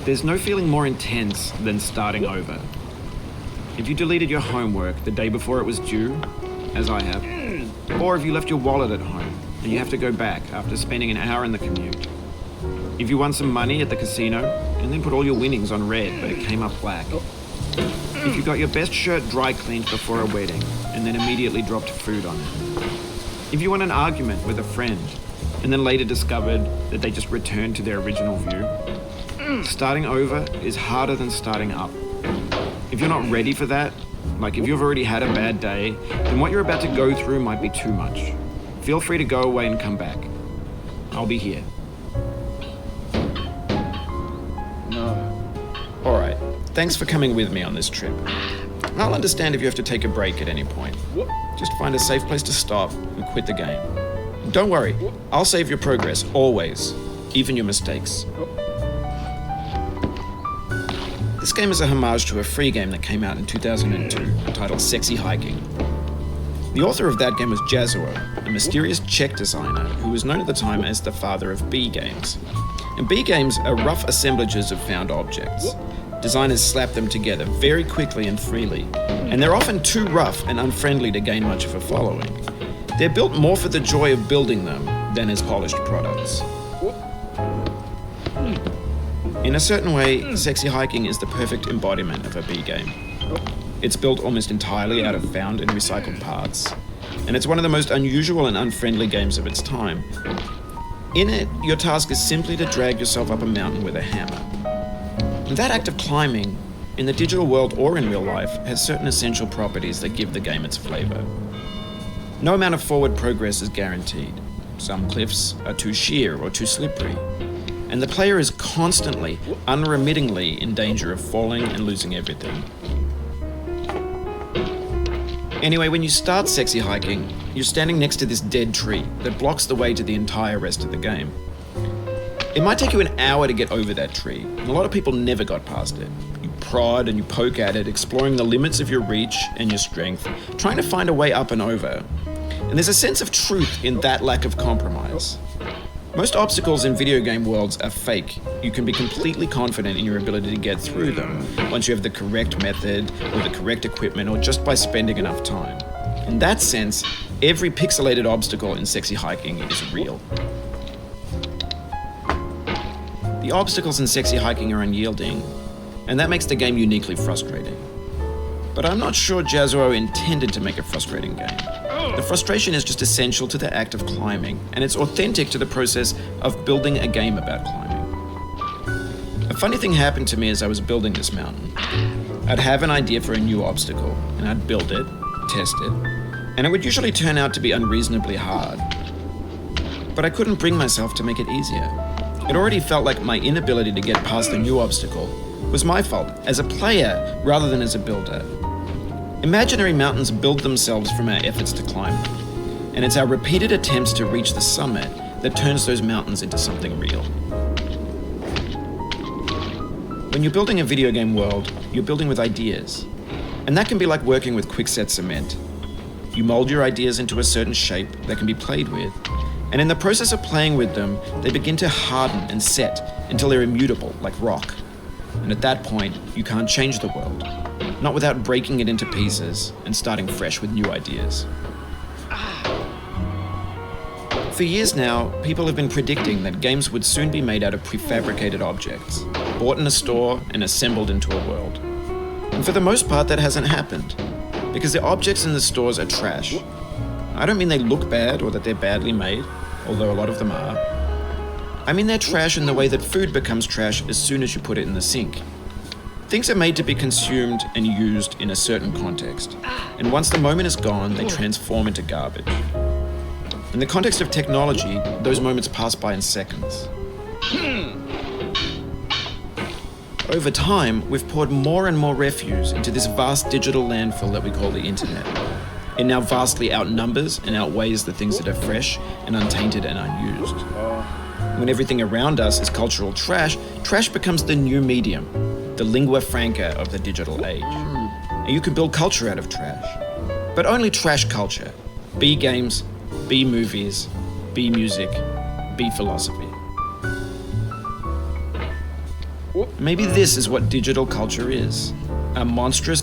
There's no feeling more intense than starting over. If you deleted your homework the day before it was due, as I have, or if you left your wallet at home and you have to go back after spending an hour in the commute. If you won some money at the casino and then put all your winnings on red but it came up black. If you got your best shirt dry cleaned before a wedding and then immediately dropped food on it. If you won an argument with a friend and then later discovered that they just returned to their original view. Starting over is harder than starting up. If you're not ready for that, like if you've already had a bad day, then what you're about to go through might be too much. Feel free to go away and come back. I'll be here. No. Alright, thanks for coming with me on this trip. I'll understand if you have to take a break at any point. Just find a safe place to stop and quit the game. Don't worry, I'll save your progress, always, even your mistakes. This game is a homage to a free game that came out in 2002, titled Sexy Hiking. The author of that game was Jazuo, a mysterious Czech designer who was known at the time as the father of B games. And B games are rough assemblages of found objects. Designers slap them together very quickly and freely, and they're often too rough and unfriendly to gain much of a following. They're built more for the joy of building them than as polished products. In a certain way, Sexy Hiking is the perfect embodiment of a B game. It's built almost entirely out of found and recycled parts, and it's one of the most unusual and unfriendly games of its time. In it, your task is simply to drag yourself up a mountain with a hammer. And that act of climbing, in the digital world or in real life, has certain essential properties that give the game its flavor. No amount of forward progress is guaranteed. Some cliffs are too sheer or too slippery, and the player is constantly, unremittingly in danger of falling and losing everything. Anyway, when you start Sexy Hiking, you're standing next to this dead tree that blocks the way to the entire rest of the game. It might take you an hour to get over that tree, and a lot of people never got past it. You prod and you poke at it, exploring the limits of your reach and your strength, trying to find a way up and over. And there's a sense of truth in that lack of compromise. Most obstacles in video game worlds are fake. You can be completely confident in your ability to get through them once you have the correct method or the correct equipment or just by spending enough time. In that sense, every pixelated obstacle in Sexy Hiking is real. The obstacles in Sexy Hiking are unyielding, and that makes the game uniquely frustrating. But I'm not sure Jazuo intended to make a frustrating game. The frustration is just essential to the act of climbing, and it's authentic to the process of building a game about climbing. A funny thing happened to me as I was building this mountain. I'd have an idea for a new obstacle, and I'd build it, test it, and it would usually turn out to be unreasonably hard. But I couldn't bring myself to make it easier. It already felt like my inability to get past the new obstacle was my fault as a player rather than as a builder. Imaginary mountains build themselves from our efforts to climb them, and it's our repeated attempts to reach the summit that turns those mountains into something real. When you're building a video game world, you're building with ideas, and that can be like working with quickset cement. You mold your ideas into a certain shape that can be played with, and in the process of playing with them, they begin to harden and set until they're immutable, like rock. And at that point, you can't change the world. Not without breaking it into pieces and starting fresh with new ideas. For years now, people have been predicting that games would soon be made out of prefabricated objects, bought in a store and assembled into a world. And for the most part, that hasn't happened, because the objects in the stores are trash. I don't mean they look bad or that they're badly made, although a lot of them are. I mean they're trash in the way that food becomes trash as soon as you put it in the sink. Things are made to be consumed and used in a certain context, and once the moment is gone, they transform into garbage. In the context of technology, those moments pass by in seconds. Over time, we've poured more and more refuse into this vast digital landfill that we call the internet. It now vastly outnumbers and outweighs the things that are fresh and untainted and unused. When everything around us is cultural trash, trash becomes the new medium. the lingua franca of the digital age. And you can build culture out of trash. But only trash culture. B games, B movies, B music, B philosophy. Maybe this is what digital culture is. A monstrous